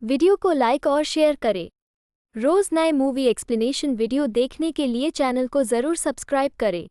Video को like और share करें। रोज नए मूवी एक्सप्लेनेशन वीडियो देखने के लिए चैनल को जरूर सब्सक्राइब करें।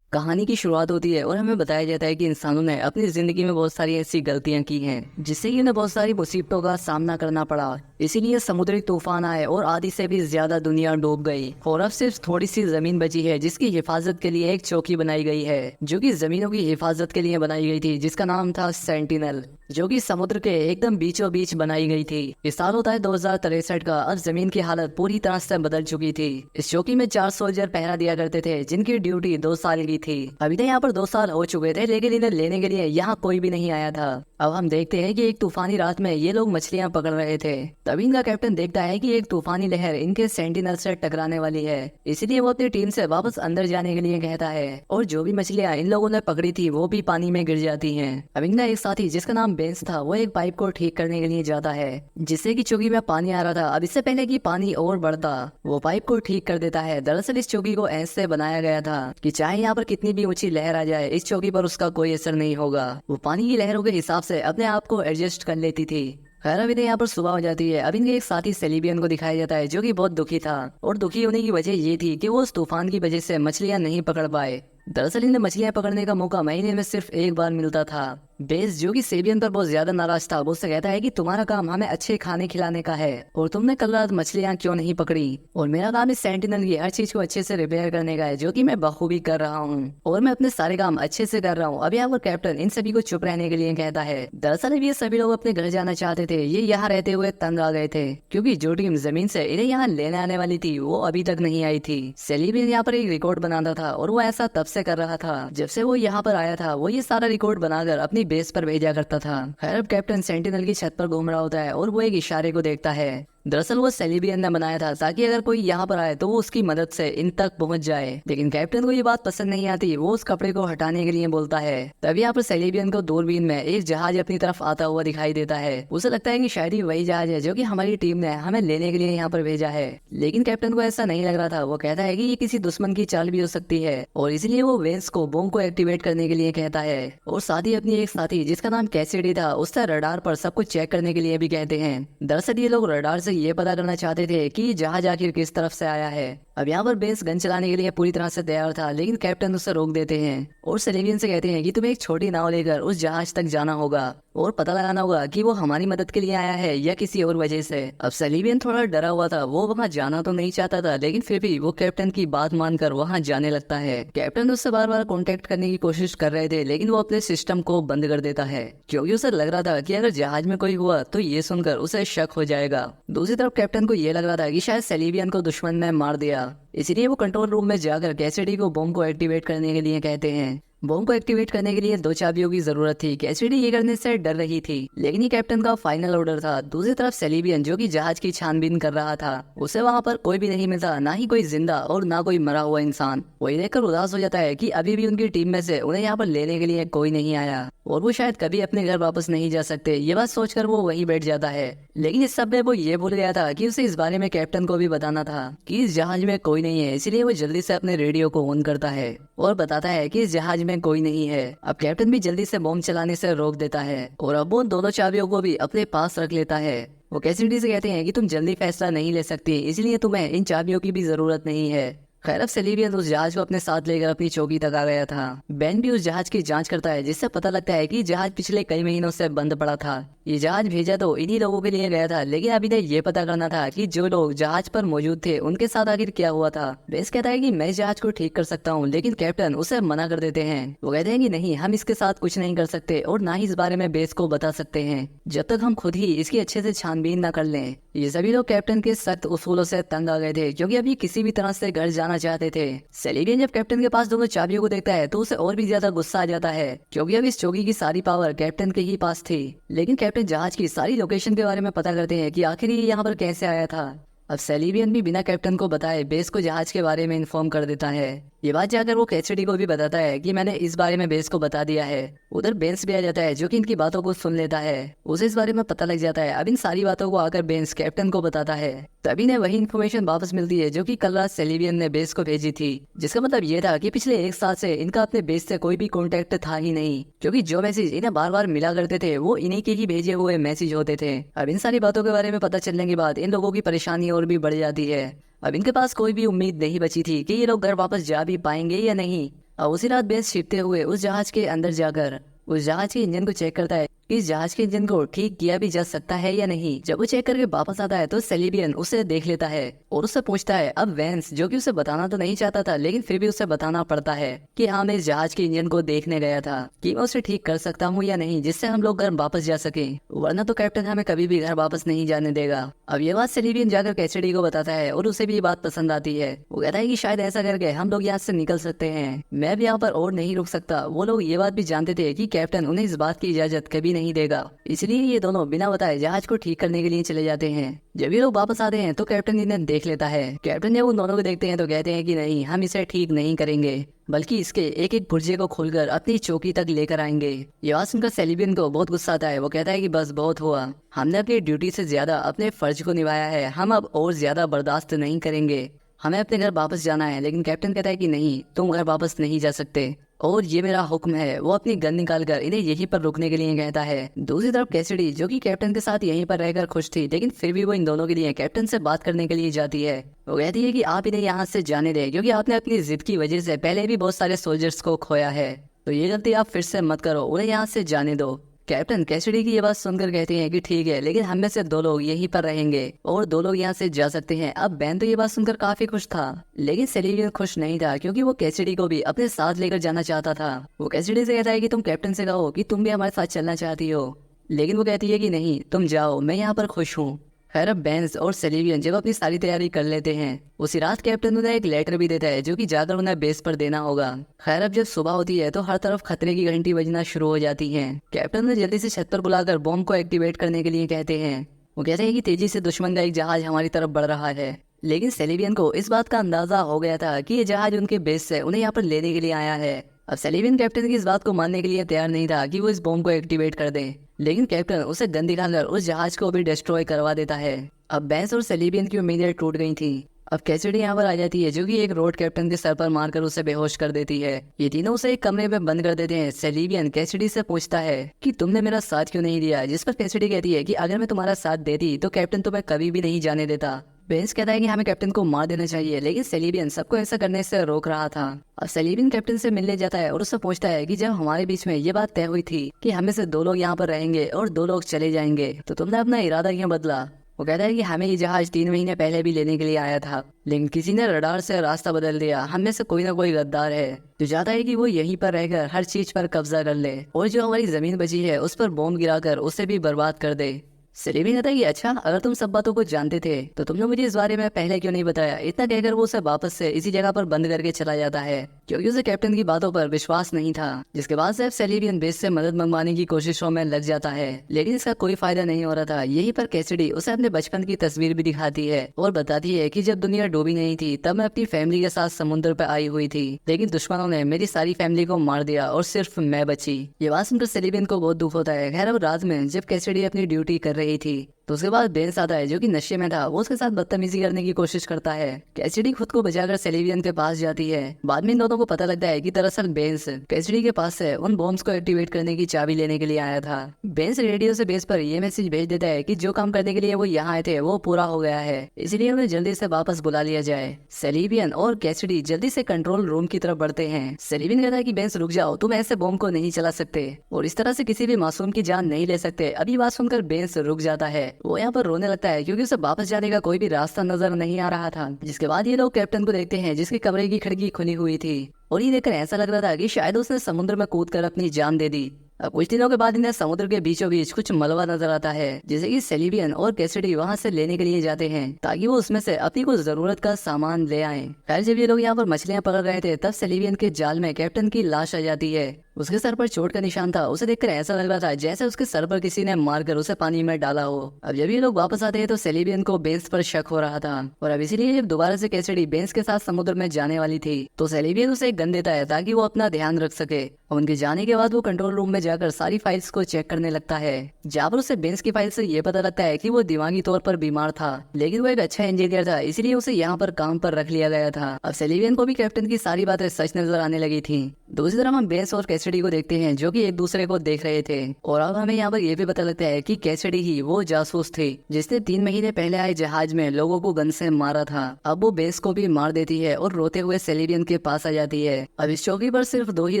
कहानी की शुरुआत होती है और हमें बताया जाता है कि इंसानों ने अपनी जिंदगी में बहुत सारी ऐसी गलतियां की हैं जिससे कि उन्हें बहुत सारी मुसीबतों का सामना करना पड़ा। इसीलिए समुद्री तूफान आए और आधी से भी ज्यादा दुनिया डूब गई और अब सिर्फ थोड़ी सी जमीन बची है जिसकी हिफाजत के लिए एक चौकी बनाई गई है जो कि जमीनों की हिफाजत के लिए बनाई गई थी, जिसका नाम था सेंटिनल, जो कि समुद्र के एकदम बीचों बीच बनाई गई थी। इस साल होता है 2063 का। अब जमीन की हालत पूरी तरह से बदल चुकी थी। इस चौकी में 4 सोल्जर पहरा दिया करते थे जिनकी ड्यूटी 2 साल की थी। अभी तक यहाँ पर 2 साल हो चुके थे लेकिन इन्हें लेने के लिए यहाँ कोई भी नहीं आया था। अब हम देखते हैं कि एक तूफानी रात में ये लोग मछलियां पकड़ रहे थे। तभी इनका कैप्टन देखता है कि एक तूफानी लहर इनके सेंटिनल से टकराने वाली है। इसीलिए वो अपनी टीम से वापस अंदर जाने के लिए कहता है और जो भी मछलियां इन लोगों ने पकड़ी थी वो भी पानी में गिर जाती हैं। अब इनका एक साथी जिसका नाम बेंस था वो एक पाइप को ठीक करने के लिए जाता है जिससे कि चौकी में पानी आ रहा था। अब इससे पहले कि पानी और बढ़ता वो पाइप को ठीक कर देता है। दरअसल इस चौकी को ऐसे बनाया गया था कि चाहे यहाँ पर कितनी भी ऊंची लहर आ जाए इस चौकी पर उसका कोई असर नहीं होगा। वो पानी की लहरों के हिसाब से अपने आप को एडजस्ट कर लेती थी। खैर अभी यहाँ पर सुबह हो जाती है। अब इनके एक साथी सेलिबियन को दिखाया जाता है जो कि बहुत दुखी था और दुखी होने की वजह ये थी कि वो उस तूफान की वजह से मछलियां नहीं पकड़ पाए। दरअसल इन्हें मछलियां पकड़ने का मौका महीने में सिर्फ एक बार मिलता था। बेस जो कि सेबियन पर बहुत ज्यादा नाराज था वो उससे कहता है कि तुम्हारा काम हमें अच्छे खाने खिलाने का है और तुमने कल रात मछलियां क्यों नहीं पकड़ी, और मेरा काम इस सेंटिनल की हर चीज को अच्छे से रिपेयर करने का है जो कि मैं बखूबी कर रहा हूँ और मैं अपने सारे काम अच्छे से कर रहा हूँ। अभी आपको कैप्टन इन सभी को चुप रहने के लिए कहता है। दरअसल ये सभी लोग अपने घर जाना चाहते थे। ये यहाँ रहते हुए तंग आ गए थे क्योंकि जो टीम जमीन से इन्हें यहाँ लेने आने वाली थी वो अभी तक नहीं आई थी। सेलिबियन यहाँ पर एक रिकॉर्ड बनाता था और वो ऐसा तब से कर रहा था जब से वो यहाँ पर आया था। वो ये सारा रिकॉर्ड बनाकर अपनी बेस पर भेजा करता था। खैर अब कैप्टन सेंटिनल की छत पर घूम रहा होता है और वो एक इशारे को देखता है। दरअसल वो सेलिबियन ने बनाया था ताकि अगर कोई यहाँ पर आए तो वो उसकी मदद से इन तक पहुंच जाए, लेकिन कैप्टन को ये बात पसंद नहीं आती। वो उस कपड़े को हटाने के लिए बोलता है। तभी यहाँ पर सेलिबियन को दूरबीन में एक जहाज अपनी तरफ आता हुआ दिखाई देता है। उसे लगता है कि शायद ये वही जहाज है जो कि हमारी टीम ने हमें लेने के लिए यहाँ पर भेजा है, लेकिन कैप्टन को ऐसा नहीं लग रहा था। वो कहता है कि ये किसी दुश्मन की चाल भी हो सकती है और इसलिए वो वेंस को बम को एक्टिवेट करने के लिए कहता है और साथ ही अपनी एक साथी जिसका नाम कैसिडी था उससे रडार पर सब कुछ चेक करने के लिए भी कहते हैं। दरअसल ये लोग रडार से ये पता करना चाहते थे कि जहाज आखिर किस तरफ से आया है। अब यहाँ पर बेंस गन चलाने के लिए पूरी तरह से तैयार था लेकिन कैप्टन उसे रोक देते हैं और सेलेबियन से कहते हैं कि तुम्हें एक छोटी नाव लेकर उस जहाज तक जाना होगा और पता लगाना होगा कि वो हमारी मदद के लिए आया है या किसी और वजह से। अब सेलेबियन थोड़ा डरा हुआ था। वो वहाँ जाना तो नहीं चाहता था लेकिन फिर भी वो कैप्टन की बात मानकर वहाँ जाने लगता है। कैप्टन उससे बार बार कॉन्टेक्ट करने की कोशिश कर रहे थे लेकिन वो अपने सिस्टम को बंद कर देता है क्योंकि उसे लग रहा था कि अगर जहाज में कोई हुआ तो ये सुनकर उसे शक हो जाएगा। दूसरी तरफ कैप्टन को ये लग रहा था कि शायद सेलेबियन को दुश्मन ने मार दिया, इसलिए वो कंट्रोल रूम में जाकर कैसिडी को बम को एक्टिवेट करने के लिए कहते हैं। बम को एक्टिवेट करने के लिए 2 चाबियों की जरूरत थी। कैसिडी ये करने से डर रही थी लेकिन ये कैप्टन का फाइनल ऑर्डर था। दूसरी तरफ सेलिबियन जो कि जहाज की छानबीन कर रहा था उसे वहाँ पर कोई भी नहीं मिलता, ना ही कोई जिंदा और ना कोई मरा हुआ इंसान। वही देखकर उदास हो जाता है कि अभी भी उनकी टीम में से उन्हें यहाँ पर लेने के लिए कोई नहीं आया और वो शायद कभी अपने घर वापस नहीं जा सकते। ये बात सोचकर वो वहीं बैठ जाता है, लेकिन इस सब में वो ये भूल गया था कि उसे इस बारे में कैप्टन को भी बताना था कि इस जहाज में कोई नहीं है। इसलिए वो जल्दी से अपने रेडियो को ऑन करता है और बताता है कि इस जहाज में कोई नहीं है। अब कैप्टन भी जल्दी से बम चलाने से रोक देता है और अब वो दोनों चाबियों को भी अपने पास रख लेता है। वो कैसिडी से कहते हैं कि तुम जल्दी फैसला नहीं ले सकती, इसलिए तुम्हें इन चाबियों की भी जरूरत नहीं है। खैर अब सेलिबियन उस जहाज को अपने साथ लेकर अपनी चौकी तक आ गया था। बेन भी उस जहाज की जांच करता है जिससे पता लगता है कि जहाज पिछले कई महीनों से बंद पड़ा था। ये जहाज भेजा तो इन्हीं लोगों के लिए गया था लेकिन अभी ने ये पता करना था कि जो लोग जहाज पर मौजूद थे उनके साथ आखिर क्या हुआ था। बेस कहता है कि मैं इस जहाज को ठीक कर सकता हूँ, लेकिन कैप्टन उसे मना कर देते हैं। वो कहते हैं कि नहीं, हम इसके साथ कुछ नहीं कर सकते और ना ही इस बारे में बेस को बता सकते हैं जब तक हम खुद ही इसकी अच्छे से छानबीन न कर लें। ये सभी लोग कैप्टन के सख्त उसूलों से तंग आ गए थे क्योंकि अभी किसी भी तरह से घर जाना चाहते थे। सेलिबियन जब कैप्टन के पास दोनों चाबियों को देखता है तो उसे और भी ज्यादा गुस्सा आ जाता है क्योंकि अब इस चौकी की सारी पावर कैप्टन के ही पास थी। लेकिन कैप्टन जहाज की सारी लोकेशन के बारे में पता करते हैं कि आखिर ये यहाँ पर कैसे आया था। अब सेलिबियन भी बिना कैप्टन को बताए बेस को जहाज के बारे में इन्फॉर्म कर देता है। ये बात जाकर वो कैसिडी को भी बताता है कि मैंने इस बारे में बेस को बता दिया है। उधर बेंस भी आ जाता है जो कि इनकी बातों को सुन लेता है। उसे इस बारे में पता लग जाता है। अब इन सारी बातों को आकर बेंस कैप्टन को बताता है। तभी ने वही इन्फॉर्मेशन वापस मिलती है जो कि कल रात सेलिबियन ने बेस को भेजी थी, जिसका मतलब ये था कि पिछले 1 साल से इनका अपने बेस से कोई भी कॉन्टेक्ट था ही नहीं, क्योंकि जो मैसेज इन्हें बार बार मिला करते थे वो इन्हीं के ही भेजे हुए मैसेज होते थे। अब इन सारी बातों के बारे में पता चलने के बाद इन लोगों की परेशानी और भी बढ़ जाती है। अब इनके पास कोई भी उम्मीद नहीं बची थी कि ये लोग घर वापस जा भी पाएंगे या नहीं। अब उसी रात बेस छिपते हुए उस जहाज के अंदर जाकर उस जहाज के इंजन को चेक करता है कि इस जहाज के इंजन को ठीक किया भी जा सकता है या नहीं। जब वो चेक करके वापस आता है तो सेलिबियन उसे देख लेता है और उससे पूछता है। अब वेंस, जो कि उसे बताना तो नहीं चाहता था लेकिन फिर भी उसे बताना पड़ता है कि हाँ, मैं इस जहाज के इंजन को देखने गया था कि मैं उसे ठीक कर सकता हूँ या नहीं, जिससे हम लोग घर वापस जा सके, वरना तो कैप्टन हमें कभी भी घर वापस नहीं जाने देगा। अब ये बात सेलिबियन जाकर कैसिडी को बताता है और उसे भी ये बात पसंद आती है। वो कहता है कि शायद ऐसा करके हम लोग यहाँ से निकल सकते हैं, मैं भी यहाँ पर और नहीं रुक सकता। वो लोग ये बात भी जानते थे कि कैप्टन उन्हें इस बात की इजाजत कभी नहीं देगा, इसलिए ये दोनों बिना बताए जहाज को ठीक करने के लिए चले जाते हैं। जब ये लोग वापस आते हैं तो कैप्टन इन्हें देख लेता है। कैप्टन जब उन दोनों को देखते हैं तो कहते हैं कि नहीं, हम इसे ठीक नहीं करेंगे, बल्कि इसके एक एक पुर्जे को खोलकर अपनी चौकी तक लेकर आएंगे। ये बात सुनकर सेलिबियन को बहुत गुस्सा आता है। वो कहता है कि बस बहुत हुआ, हमने अपनी ड्यूटी से ज्यादा अपने फर्ज को निभाया है, हम अब और ज्यादा बर्दाश्त नहीं करेंगे, हमें अपने घर वापस जाना है। लेकिन कैप्टन कहता है कि नहीं, तुम घर वापस नहीं जा सकते और ये मेरा हुक्म है। वो अपनी गन निकालकर इन्हें यहीं पर रुकने के लिए कहता है। दूसरी तरफ कैसिडी, जो कि कैप्टन के साथ यहीं पर रहकर खुश थी, लेकिन फिर भी वो इन दोनों के लिए कैप्टन से बात करने के लिए जाती है। वो कहती है कि आप इन्हें यहाँ से जाने दें, क्योंकि आपने अपनी जिद की वजह से पहले भी बहुत सारे सोल्जर्स को खोया है, तो ये गलती आप फिर से मत करो, उन्हें यहाँ से जाने दो। कैप्टन कैसिडी की ये बात सुनकर कहते हैं कि ठीक है, लेकिन हम में से 2 लोग यहीं पर रहेंगे और 2 लोग यहाँ से जा सकते हैं। अब बैन तो ये बात सुनकर काफी खुश था, लेकिन सेलिबियन खुश नहीं था, क्योंकि वो कैसिडी को भी अपने साथ लेकर जाना चाहता था। वो कैसिडी से कहता है कि तुम कैप्टन से कहो कि तुम भी हमारे साथ चलना चाहती हो, लेकिन वो कहती है कि नहीं, तुम जाओ, मैं यहाँ पर खुश हूँ। खैर, अब बेंस और सेलिबियन जब अपनी सारी तैयारी कर लेते हैं, उसी रात कैप्टन उन्हें एक लेटर भी देता है जो कि जाकर उन्हें बेस पर देना होगा। खैर, अब जब सुबह होती है तो हर तरफ खतरे की घंटी बजना शुरू हो जाती है। कैप्टन उन्हें जल्दी से छत पर बुलाकर बॉम्ब को एक्टिवेट करने के लिए कहते हैं। वो कहते हैं कि तेजी से दुश्मन का एक जहाज हमारी तरफ बढ़ रहा है, लेकिन सेलिबियन को इस बात का अंदाजा हो गया था कि ये जहाज उनके बेस से उन्हें यहाँ पर लेने के लिए आया है। अब सेलिबियन कैप्टन की इस बात को मानने के लिए तैयार नहीं था कि वो इस बॉम्ब को एक्टिवेट कर दे, लेकिन कैप्टन उसे गन दिखाकर उस जहाज को भी डिस्ट्रॉय करवा देता है। अब बेंस और सेलिबियन की उम्मीदें टूट गई थी। अब कैसिडी यहाँ पर आ जाती है, जो कि एक रोड कैप्टन के सर पर मारकर उसे बेहोश कर देती है। ये तीनों उसे एक कमरे में बंद कर देते हैं। सेलिबियन कैसिडी से पूछता है कि तुमने मेरा साथ क्यों नहीं दिया, जिस पर कैसिडी कहती है कि अगर मैं तुम्हारा साथ देती तो कैप्टन तुम्हें कभी भी नहीं जाने देता। बेंस कहता है कि हमें कैप्टन को मार देना चाहिए, लेकिन सेलिबियन सबको ऐसा करने से रोक रहा था। अब सेलिबियन कैप्टन से मिलने जाता है और उससे पूछता है कि जब हमारे बीच में ये बात तय हुई थी कि हमें से 2 लोग यहाँ पर रहेंगे और 2 लोग चले जाएंगे, तो तुमने अपना इरादा क्यों बदला। वो कहता है कि हमें ये जहाज 3 महीने पहले भी लेने के लिए आया था, लेकिन किसी ने रडार से रास्ता बदल दिया। हम में से कोई ना कोई गद्दार है जो चाहता है कि वो यहीं पर रहकर हर चीज पर कब्जा कर ले और जो हमारी जमीन बची है उस पर बॉम्ब गिराकर उसे भी बर्बाद कर दे। सेलिबियन कहता है कि अच्छा, अगर तुम सब बातों को जानते थे तो तुमने मुझे इस बारे में पहले क्यों नहीं बताया। इतना कहकर वो उसे वापस से इसी जगह पर बंद करके चला जाता है, क्योंकि उसे कैप्टन की बातों पर विश्वास नहीं था। जिसके बाद से सेलिबियन बेस से मदद मंगवाने की कोशिशों में लग जाता है, लेकिन इसका कोई फायदा नहीं हो रहा था। यहीं पर कैसिडी उसे अपने बचपन की तस्वीर भी दिखाती है और बताती है कि जब दुनिया डूबी नहीं थी तब मैं अपनी फैमिली के साथ समुद्र पर आई हुई थी, लेकिन दुश्मनों ने मेरी सारी फैमिली को मार दिया और सिर्फ मैं बची। ये बात सुनकर सेलिबियन को बहुत दुख होता है। खैर, अब रात में जब कैसिडी अपनी ड्यूटी कर रही थी तो उसके बाद बेंस आता है, जो कि नशे में था। वो उसके साथ बदतमीजी करने की कोशिश करता है। कैसिडी खुद को बचाकर सेलिबियन के पास जाती है। बाद में इन दोनों को पता लगता है कि दरअसल बेंस कैसिडी के पास से उन बॉम्ब्स को एक्टिवेट करने की चाबी लेने के लिए आया था। बेंस रेडियो से बेस पर यह मैसेज भेज देता है कि जो काम करने के लिए वो यहाँ आए थे वो पूरा हो गया है, इसलिए उन्हें जल्दी से वापस बुला लिया जाए। सेलिबियन और कैसिडी जल्दी से कंट्रोल रूम की तरफ बढ़ते हैं। सेलिबियन कहता है कि बेंस रुक जाओ, तुम ऐसे बॉम्ब को नहीं चला सकते और इस तरह से किसी भी मासूम की जान नहीं ले सकते। अभी बात सुनकर बेंस रुक जाता है। वो यहाँ पर रोने लगता है क्योंकि उसे वापस जाने का कोई भी रास्ता नजर नहीं आ रहा था। जिसके बाद ये लोग कैप्टन को देखते हैं, जिसके कमरे की खिड़की खुली हुई थी और ये देखकर ऐसा लग रहा था कि शायद उसने समुद्र में कूदकर अपनी जान दे दी। अब कुछ दिनों के बाद इन्हें समुद्र के बीचों बीच कुछ मलबा नजर आता है, जिसे कि सेलिबियन और कैसिडी वहां से लेने के लिए जाते हैं ताकि वो उसमें से अपनी कुछ जरूरत का सामान ले आए। खैर, जब ये लोग यहाँ पर मछलियां पकड़ रहे थे तब सेलिबियन के जाल में कैप्टन की लाश आ जाती है उसके सर पर चोट का निशान था। उसे देखकर ऐसा लग रहा था जैसे उसके सर पर किसी ने मारकर उसे पानी में डाला हो। अब जब ये लोग वापस आते हैं तो सेलिबियन को बेंस पर शक हो रहा था, और अब इसीलिए जब दोबारा से कैसिडी बेंस के साथ समुद्र में जाने वाली थी तो सेलिबियन उसे एक गन देता है ताकि वो अपना ध्यान रख सके। और उनके जाने के बाद वो कंट्रोल रूम में जाकर सारी फाइल्स को चेक करने लगता है, जहाँ पर उसे बेंस की फाइल से ये पता लगता है कि वो दिमागी तौर पर बीमार था, लेकिन वो एक अच्छा इंजीनियर था, इसीलिए उसे यहाँ पर काम पर रख लिया गया था। अब सेलिबियन को भी कैप्टन की सारी बातें सच नजर आने लगी थी। दूसरी तरफ हम बेंस और कैसिडी को देखते हैं जो कि एक दूसरे को देख रहे थे, और अब हमें यहाँ पर यह भी पता लगता है कि कैसिडी ही वो जासूस थी जिसने 3 महीने पहले आए जहाज में लोगों को गन से मारा था। अब वो बेंस को भी मार देती है और रोते हुए सेलिबियन के पास आ जाती है। अब इस चौकी पर सिर्फ 2 ही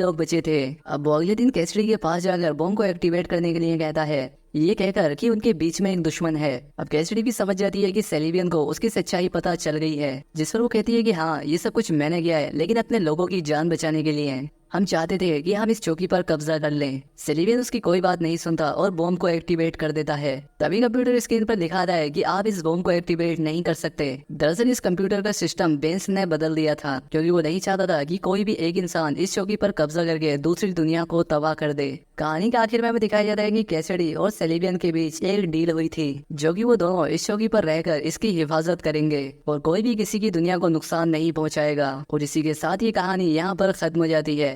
लोग बचे थे। अब वो अगले दिन कैसिडी के पास जाकर बॉम्ब को एक्टिवेट करने के लिए कहता है, ये कहकर कि उनके बीच में एक दुश्मन है। अब कैसिडी भी समझ जाती है कि सेलिबियन को उसकी सच्चाई पता चल गई है, जिस पर वो कहती है कि हाँ ये सब कुछ मैंने किया है, लेकिन अपने लोगों की जान बचाने के लिए। हम चाहते थे कि हम इस चौकी पर कब्जा कर लें। सेलिबियन उसकी कोई बात नहीं सुनता और बॉम्ब को एक्टिवेट कर देता है। तभी कंप्यूटर स्क्रीन पर लिखा आता है कि आप इस बॉम्ब को एक्टिवेट नहीं कर सकते। दरअसल इस कंप्यूटर का सिस्टम बेंस ने बदल दिया था, क्योंकि वो नहीं चाहता था कि कोई भी एक इंसान इस चौकी पर कब्जा करके दूसरी दुनिया को तबाह कर दे। कहानी के आखिर में हमें दिखाया जाता है कि कैसिडी और सेलिबियन के बीच एक डील हुई थी, जो कि वो दोनों इस चौकी पर रहकर इसकी हिफाजत करेंगे और कोई भी किसी की दुनिया को नुकसान नहीं पहुंचाएगा। और इसी के साथ ये कहानी यहाँ पर खत्म हो जाती है।